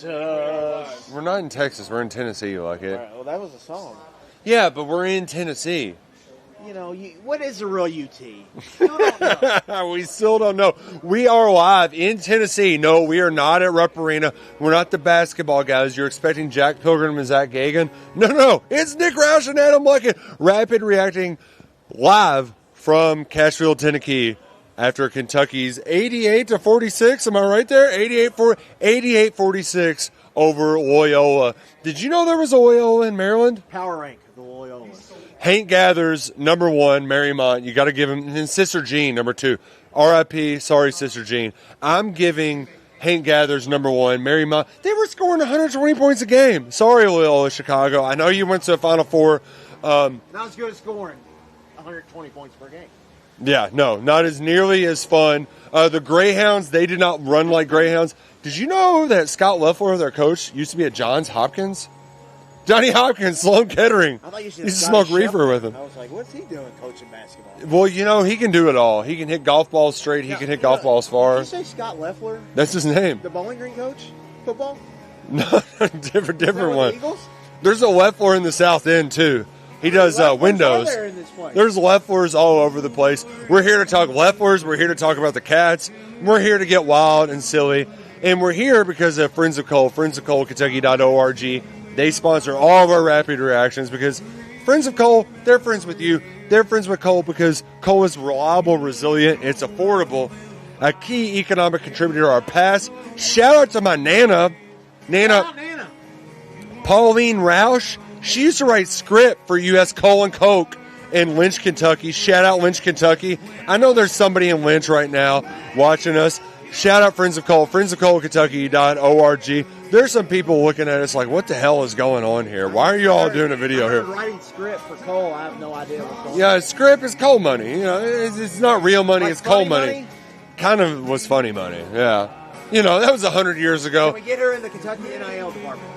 Texas. We're not in Texas. We're in Tennessee, Luckett. Right, well, that was a song. Yeah, but we're in Tennessee. You know, what is a real UT? Still don't know. We still don't know. We are live in Tennessee. No, we are not at Rupp Arena. We're not the basketball guys. You're expecting Jack Pilgrim and Zach Gagan. No. It's Nick Roush and Adam Luckett. Rapid reacting live from Cashville, Tennessee after Kentucky's 88-46. Am I right there? 88-46 over Loyola. Did you know there was a Loyola in Maryland? Power rank, the Loyola. Hank Gathers, number 1, Maryalnd. You got to give him. And Sister Jean, number 2. R.I.P. Sorry, Sister Jean. I'm giving Hank Gathers, number 1, Maryalnd. They were scoring 120 points a game. Sorry, Loyola, Chicago. I know you went to a Final Four. Not as good as scoring 120 points per game. Yeah, no, not as nearly as fun. The Greyhounds, they did not run like Greyhounds. Did you know that Scott Leffler, their coach, used to be at Johns Hopkins? Johnny Hopkins, Sloan Kettering. I thought you said used to smoke reefer with him. I was like, what's he doing coaching basketball? Well, you know, he can do it all. He can hit golf balls straight. He can hit golf balls far. Did you say Scott Leffler? That's his name. The Bowling Green coach? Football? No, different one. The Eagles? There's a Leffler in the South End, too. He does windows. There's Lefflers all over the place. We're here to talk Lefflers. We're here to talk about the Cats. We're here to get wild and silly. And we're here because of Friends of Cole, friendsofcolekentucky.org. They sponsor all of our rapid reactions because Friends of Cole, they're friends with you. They're friends with Cole because Cole is reliable, resilient, it's affordable, a key economic contributor to our past. Shout out to my Nana, Pauline Roush. She used to write script for U.S. Coal and Coke in Lynch, Kentucky. Shout out Lynch, Kentucky. I know there's somebody in Lynch right now watching us. Shout out Friends of Cole, friendsofcolekentucky.org. There's some people looking at us like, what the hell is going on here? Why are you all doing a video here? Writing script for Cole, I have no idea what's going on. Yeah, script is Cole money. You know, it's not real money, Like it's Cole money? money. Kind of was funny money, yeah. You know, that was 100 years ago. Can we get her in the Kentucky NIL department?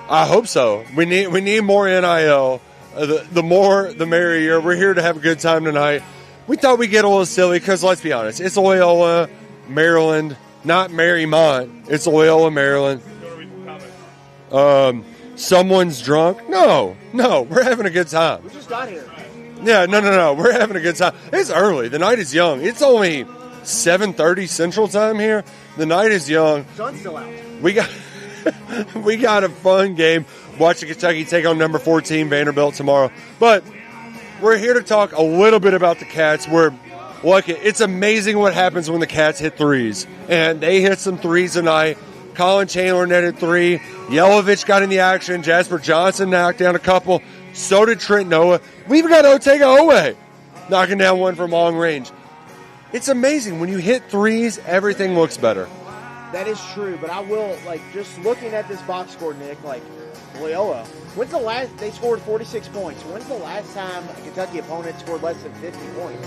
I hope so. We need more NIL. The more, the merrier. We're here to have a good time tonight. We thought we'd get a little silly because, let's be honest, it's Loyola, Maryland, not Marymount. It's Loyola, Maryland. Someone's drunk? No, we're having a good time. We just got here. Yeah, no, we're having a good time. It's early. The night is young. It's only 7:30 Central Time here. The night is young. Sun's still out. We got a fun game watching Kentucky take on number 14 Vanderbilt tomorrow. But we're here to talk a little bit about the Cats. It's amazing what happens when the Cats hit threes. And they hit some threes tonight. Colin Chandler netted 3. Yelovich got in the action. Jasper Johnson knocked down a couple. So did Trent Noah. We've got Otega Owe knocking down one from long range. It's amazing. When you hit threes, everything looks better. That is true, but I will, just looking at this box score, Nick, Loyola, they scored 46 points. When's the last time a Kentucky opponent scored less than 50 points?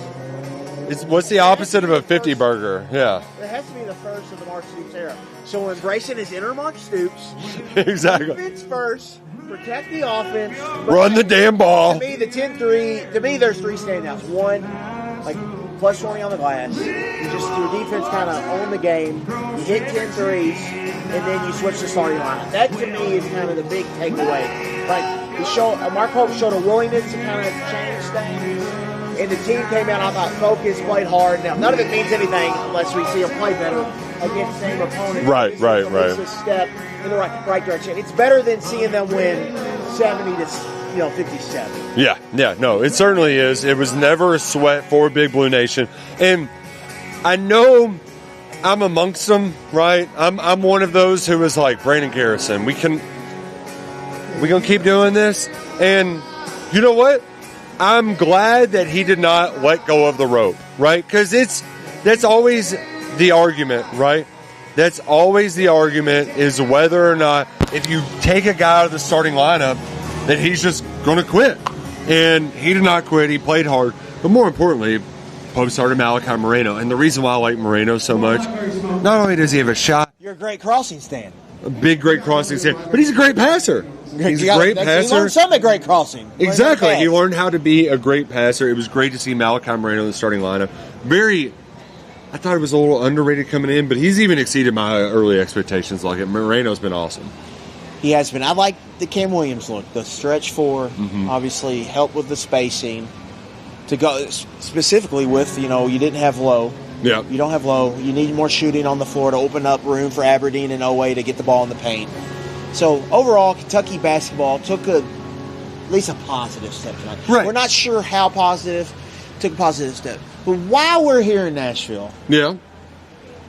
What's the opposite of a 50 burger? Yeah. It has to be the first of the Mark Stoops era. So embracing his inner Mark Stoops. Exactly. Defense first, protect the offense. Run the damn ball. To me, there's 3 standouts. One, plus 20 on the glass. Your defense kind of own the game. You hit 10 threes, and then you switch the starting lineup. That, to me, is kind of the big takeaway. Mark Hope showed a willingness to kind of change things. And the team came out, I thought, focused, played hard. Now, none of it means anything unless we see them play better against the same opponent. Right. It's a step in the right direction. It's better than seeing them win 70-57. Yeah, no, it certainly is. It was never a sweat for Big Blue Nation. And I know I'm amongst them, right? I'm one of those who is like, Brandon Garrison, we gonna keep doing this? And you know what? I'm glad that he did not let go of the rope, right? Because that's always the argument, right? That's always the argument, is whether or not, if you take a guy out of the starting lineup, that he's just going to quit. And he did not quit. He played hard. But more importantly, Pope started Malachi Moreno. And the reason why I like Moreno so much, not only does he have a shot. You're a great crossing stand. A big, great crossing stand. But he's a great passer. He's a great passer. He learned something at great crossing. Exactly. He learned how to be a great passer. It was great to see Malachi Moreno in the starting lineup. I thought it was a little underrated coming in, but he's even exceeded my early expectations. Like it, Moreno's been awesome. He has been. I like the Cam Williams look. The stretch four, obviously, helped with the spacing. To go specifically with, you didn't have Low. Yeah. You don't have Low. You need more shooting on the floor to open up room for Aberdeen and Oweh to get the ball in the paint. So, overall, Kentucky basketball took at least a positive step tonight. Right. We're not sure how positive. Took a positive step. But while we're here in Nashville,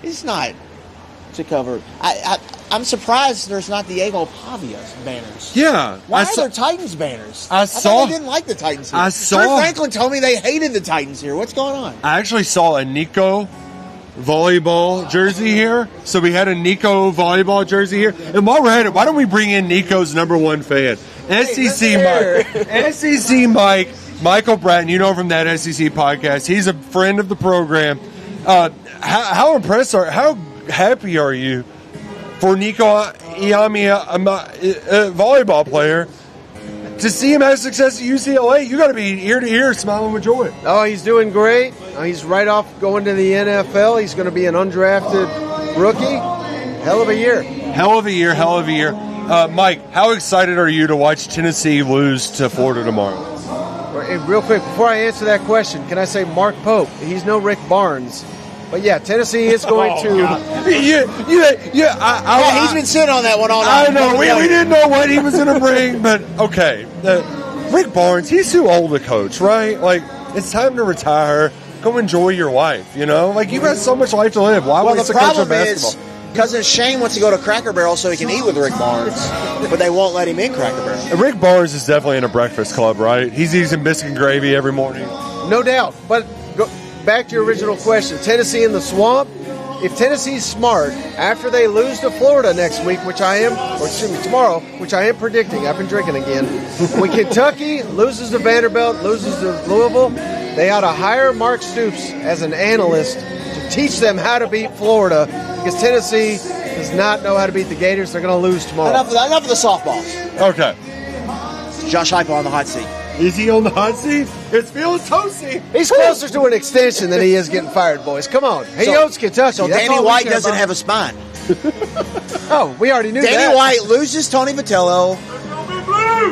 it's not to cover. I'm surprised there's not Diego Pavia's banners. Yeah. Why are there Titans banners? I thought they didn't like the Titans here. Kurt Franklin told me they hated the Titans here. What's going on? I actually saw a Nico volleyball jersey here. So we had a Nico volleyball jersey here. And while we're at it, why don't we bring in Nico's number one fan? SEC Mike. SEC Mike. Michael Bratton, you know from that SEC podcast. He's a friend of the program. How impressed how happy are you for Nico Iami, a volleyball player, to see him have success at UCLA? You got to be ear to ear smiling with joy. Oh, he's doing great. He's right off going to the NFL. He's going to be an undrafted rookie. Hell of a year. Hell of a year. Hell of a year. Mike, how excited are you to watch Tennessee lose to Florida tomorrow? Real quick, before I answer that question, can I say Mark Pope? He's no Rick Barnes. But yeah, Tennessee is going to. He's been sitting on that one all night. I know. We didn't know what he was going to bring, but okay. Rick Barnes, he's too old to coach, right? Like, it's time to retire. Go enjoy your life, Like, you've got so much life to live. Why waste a coach of basketball? Cousin Shane wants to go to Cracker Barrel so he can eat with Rick Barnes, but they won't let him in Cracker Barrel. Rick Barnes is definitely in a breakfast club, right? He's eating biscuit and gravy every morning. No doubt. But go back to your original question. Tennessee in the swamp. If Tennessee's smart, after they lose to Florida next week, tomorrow, which I am predicting, I've been drinking again. When Kentucky loses to Vanderbilt, loses to Louisville, they ought to hire Mark Stoops as an analyst to teach them how to beat Florida, because Tennessee does not know how to beat the Gators. They're going to lose tomorrow. Enough of the softballs. Okay. Josh Heupel on the hot seat. Is he on the hot seat? It's feeling toasty. He's closer to an extension than he is getting fired, boys. Come on. He owns Kentucky. So Danny White doesn't have a spine. Oh, we already knew that. Danny White loses Tony Vitello.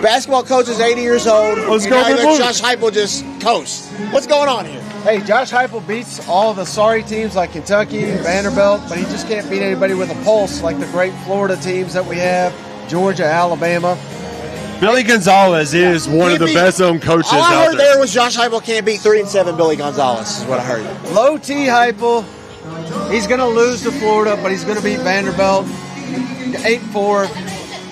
Basketball coach is 80 years old. Let's go, Josh Heupel just coasts. What's going on here? Hey, Josh Heupel beats all the sorry teams like Kentucky, Vanderbilt, but he just can't beat anybody with a pulse like the great Florida teams that we have, Georgia, Alabama. Billy Gonzalez is one of the best-known coaches out there. All I heard there was Josh Heupel can't beat 3-7 Billy Gonzalez is what I heard. Low T Heupel, he's going to lose to Florida, but he's going to beat Vanderbilt 8-4.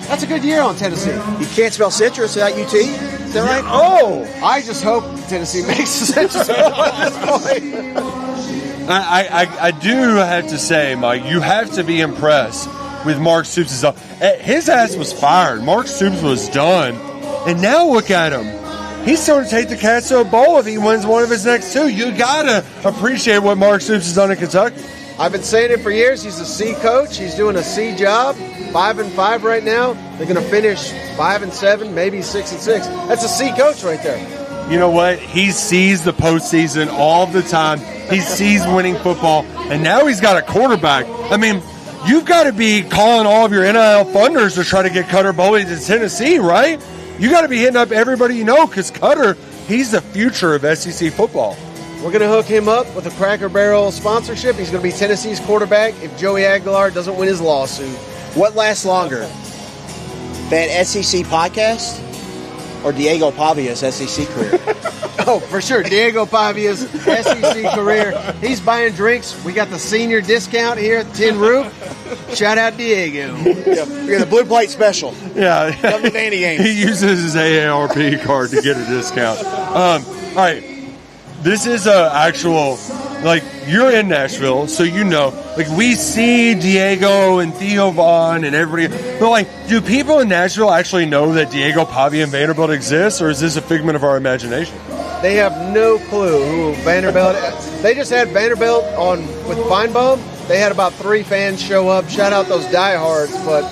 That's a good year on Tennessee. You can't spell citrus without UT? Is that right? Oh! I just hope Tennessee makes the citrus bowl at this point. I do have to say, Mike, you have to be impressed with Mark Stoops' stuff. His ass was fired. Mark Stoops was done. And now look at him. He's going to take the Cats to a bowl if he wins one of his next two. You got to appreciate what Mark Stoops has done in Kentucky. I've been saying it for years. He's a C coach. He's doing a C job. 5-5 right now. They're going to finish 5-7, maybe 6-6. That's a C coach right there. You know what? He sees the postseason all the time. He sees winning football. And now he's got a quarterback. I mean, you've got to be calling all of your NIL funders to try to get Cutter Boley to Tennessee, right? You got to be hitting up everybody you know, because Cutter, he's the future of SEC football. We're going to hook him up with a Cracker Barrel sponsorship. He's going to be Tennessee's quarterback if Joey Aguilar doesn't win his lawsuit. What lasts longer, that SEC podcast or Diego Pavia's SEC career? Oh, for sure. Diego Pavia's SEC career. He's buying drinks. We got the senior discount here at Tin Roof. Shout out Diego. Yeah, we got the blue plate special. Yeah. Come to Danny games. He uses his AARP card to get a discount. All right. This is a actual, like, you're in Nashville, so you know. Like, we see Diego and Theo Vaughn and everybody. But, like, do people in Nashville actually know that Diego Pavia and Vanderbilt exists, or is this a figment of our imagination? They have no clue who Vanderbilt is. They just had Vanderbilt on with Feinbaum. They had about 3 fans show up. Shout out those diehards. But,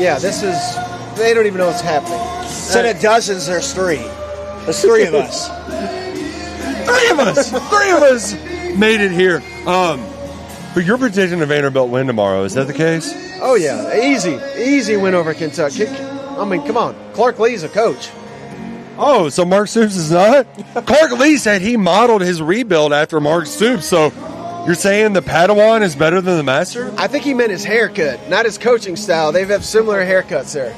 yeah, they don't even know what's happening. Instead of dozens, there's 3. There's 3 of us. Three of us made it here. But you're predicting a Vanderbilt win tomorrow. Is that the case? Oh, yeah. Easy win over Kentucky. I mean, come on. Clark Lee's a coach. Oh, so Mark Stoops is not? Clark Lee said he modeled his rebuild after Mark Stoops. So you're saying the Padawan is better than the Master? I think he meant his haircut, not his coaching style. They have similar haircuts there.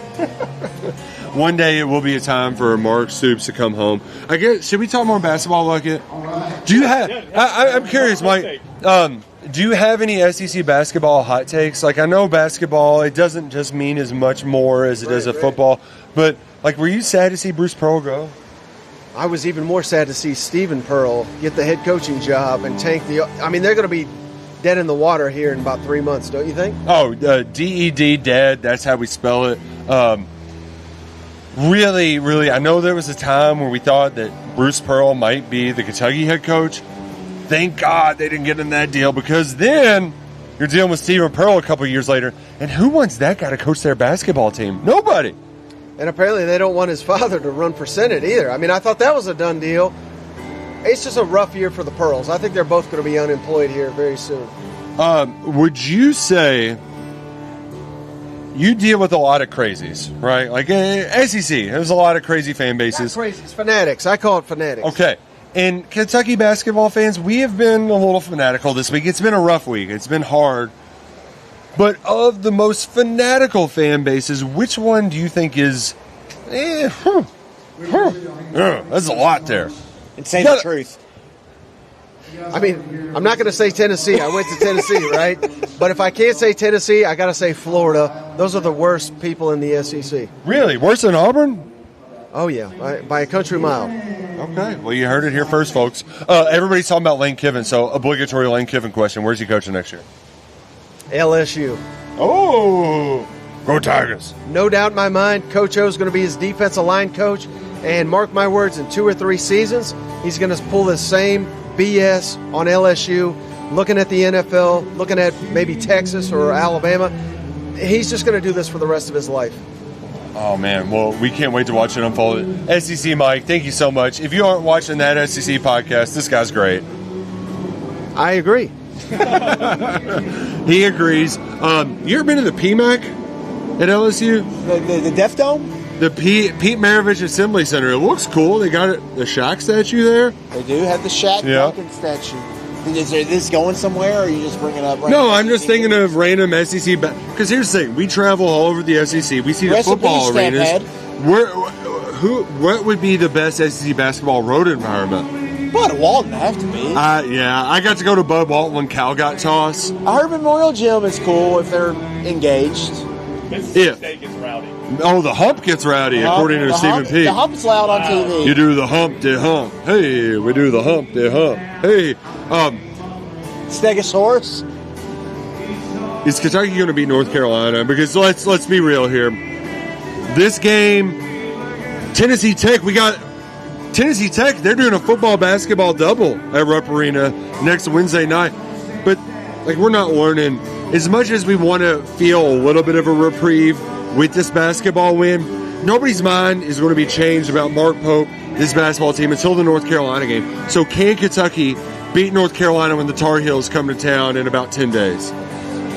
One day it will be a time for Mark Stoops to come home. I guess, should we talk more basketball, Luckett? Do you have? I'm curious, Mike. Do you have any SEC basketball hot takes? Like, I know basketball, it doesn't just mean as much more as it does at football, but like, were you sad to see Bruce Pearl go? I was even more sad to see Stephen Pearl get the head coaching job and tank the. I mean, they're going to be dead in the water here in about 3 months, don't you think? Oh, DED, dead. That's how we spell it. Really, I know there was a time where we thought that Bruce Pearl might be the Kentucky head coach. Thank God they didn't get in that deal, because then you're dealing with Stephen Pearl a couple years later, and who wants that guy to coach their basketball team? Nobody. And apparently they don't want his father to run for Senate either. I mean, I thought that was a done deal. It's just a rough year for the Pearls. I think they're both going to be unemployed here very soon. Would you say you deal with a lot of crazies, right? Like SEC, there's a lot of crazy fan bases. Not crazies, fanatics. I call it fanatics. Okay. And Kentucky basketball fans, we have been a little fanatical this week. It's been a rough week. It's been hard. But of the most fanatical fan bases, which one do you think is... that's a lot there. And say the truth. I mean, I'm not going to say Tennessee. I went to Tennessee, right? But if I can't say Tennessee, I got to say Florida. Those are the worst people in the SEC. Really? Worse than Auburn? Oh, yeah, by a country mile. Okay. Well, you heard it here first, folks. Everybody's talking about Lane Kiffin, so obligatory Lane Kiffin question. Where's he coaching next year? LSU. Oh, go Tigers. No doubt in my mind, Coach O is going to be his defensive line coach. And mark my words, in 2 or 3 seasons, he's going to pull the same BS on LSU, looking at the NFL, looking at maybe Texas or Alabama. He's just going to do this for the rest of his life. Oh, man. Well, we can't wait to watch it unfold. SEC Mike, thank you so much. If you aren't watching that SEC podcast, this guy's great. I agree. He agrees. You ever been to the PMAC at LSU? The Deaf Dome? The Pete Maravich Assembly Center. It looks cool. They got the Shaq statue there. They do have the Shaq Duncan statue. Is this going somewhere, or are you just bringing it up? No, I'm just thinking of random SEC. Because here's the thing: we travel all over the SEC. We see the football arenas. What would be the best SEC basketball road environment? Bud Walton have to be. Yeah, I got to go to Bud Walton when Cal got tossed. I heard Memorial Gym is cool if they're engaged. State gets rowdy. Oh, the hump gets rowdy, according to Stephen P. The hump's loud on TV. You do the hump, de hump. Hey, we do the hump, de hump. Hey, Stegosaurus. Is Kentucky going to beat North Carolina? Because let's be real here. This game, Tennessee Tech. We got Tennessee Tech. They're doing a football basketball double at Rupp Arena next Wednesday night. But like, we're not learning. As much as we want to feel a little bit of a reprieve with this basketball win, nobody's mind is going to be changed about Mark Pope, this basketball team, until the North Carolina game. So can Kentucky beat North Carolina when the Tar Heels come to town in about 10 days?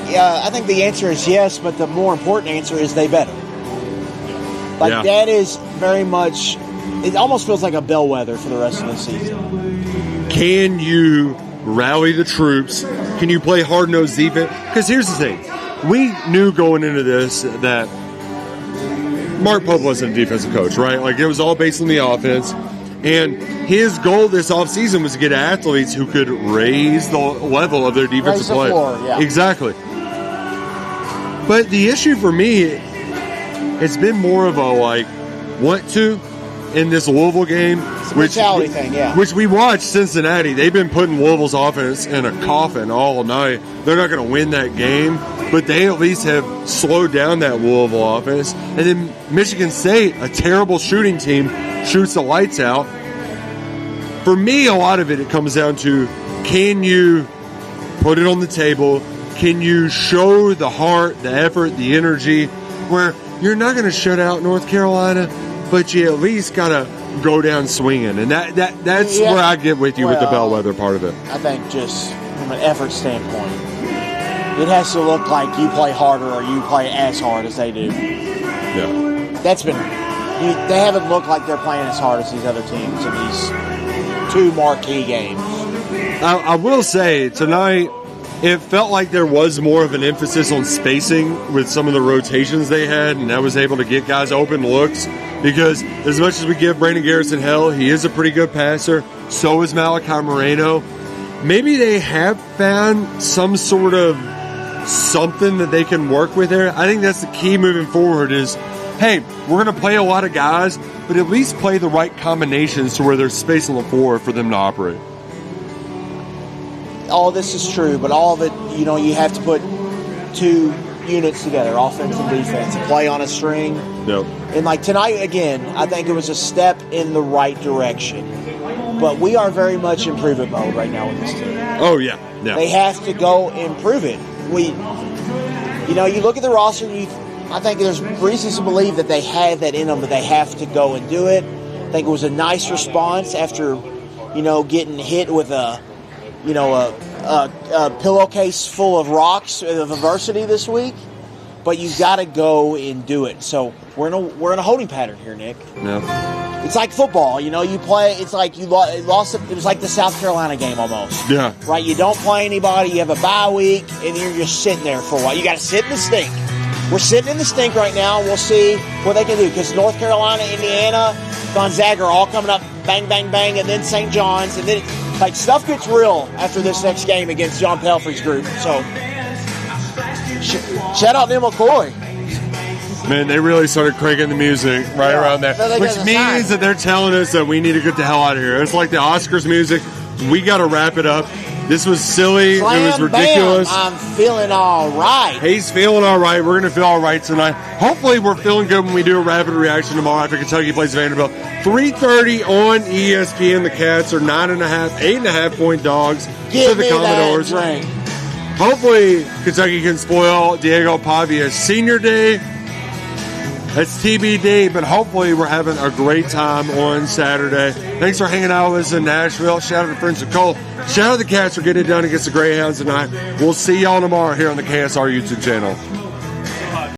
Yeah, I think the answer is yes, but the more important answer is they better. That is very much, it almost feels like a bellwether for the rest of the season. Can you rally the troops? Can you play hard-nosed defense? Because here's the thing. We knew going into this that Mark Pope wasn't a defensive coach, right? Like, it was all based on the offense. And his goal this offseason was to get athletes who could raise the level of their defensive play. Exactly. But the issue for me, it's been more of a, want to in this Louisville game. It's a mentality thing, yeah. Which we watched Cincinnati. They've been putting Louisville's offense in a coffin all night. They're not going to win that game, but they at least have slowed down that Louisville offense. And then Michigan State, a terrible shooting team, shoots the lights out. For me, a lot of it comes down to, can you put it on the table? Can you show the heart, the effort, the energy, where you're not going to shut out North Carolina, but you at least got to go down swinging? And that's where I get with you with the bellwether part of it. I think just from an effort standpoint. It has to look like you play harder or you play as hard as they do. Yeah. That's been. They haven't looked like they're playing as hard as these other teams in these 2 marquee games. I will say, tonight, it felt like there was more of an emphasis on spacing with some of the rotations they had, and that was able to get guys open looks. Because as much as we give Brandon Garrison hell, he is a pretty good passer. So is Malachi Moreno. Maybe they have found some sort of something that they can work with there. I think that's the key moving forward is, hey, we're going to play a lot of guys, but at least play the right combinations to where there's space on the floor for them to operate. All this is true, but all of it, you have to put 2 units together, offense and defense, and play on a string. Yep. And like tonight, again, I think it was a step in the right direction. But we are very much improvement mode right now with this team. Oh, yeah. They have to go improve it. You look at the roster, I think there's reasons to believe that they have that in them, but they have to go and do it. I think it was a nice response after, getting hit with a pillowcase full of rocks of adversity this week. But you've got to go and do it. So we're in a holding pattern here, Nick. Yeah. It's like football, you play. It's like you lost. It was like the South Carolina game almost. Yeah. Right. You don't play anybody. You have a bye week, and you're just sitting there for a while. You got to sit in the stink. We're sitting in the stink right now. We'll see what they can do because North Carolina, Indiana, Gonzaga are all coming up, bang, bang, bang, and then St. John's, and then stuff gets real after this next game against John Pelfrey's group. So shout out to McCoy. Man, they really started cranking the music around there, which means that they're telling us that we need to get the hell out of here. It's like the Oscars music. We got to wrap it up. This was silly. Slam, it was ridiculous. Bam, I'm feeling all right. He's feeling all right. We're going to feel all right tonight. Hopefully, we're feeling good when we do a rapid reaction tomorrow after Kentucky plays Vanderbilt. 3:30 on ESPN. The Cats are 9.5, 8.5 point dogs to the Commodores. Hopefully, Kentucky can spoil Diego Pavia's senior day. That's TBD, but hopefully we're having a great time on Saturday. Thanks for hanging out with us in Nashville. Shout out to friends of Cole. Shout out to the Cats for getting it done against the Greyhounds tonight. We'll see y'all tomorrow here on the KSR YouTube channel.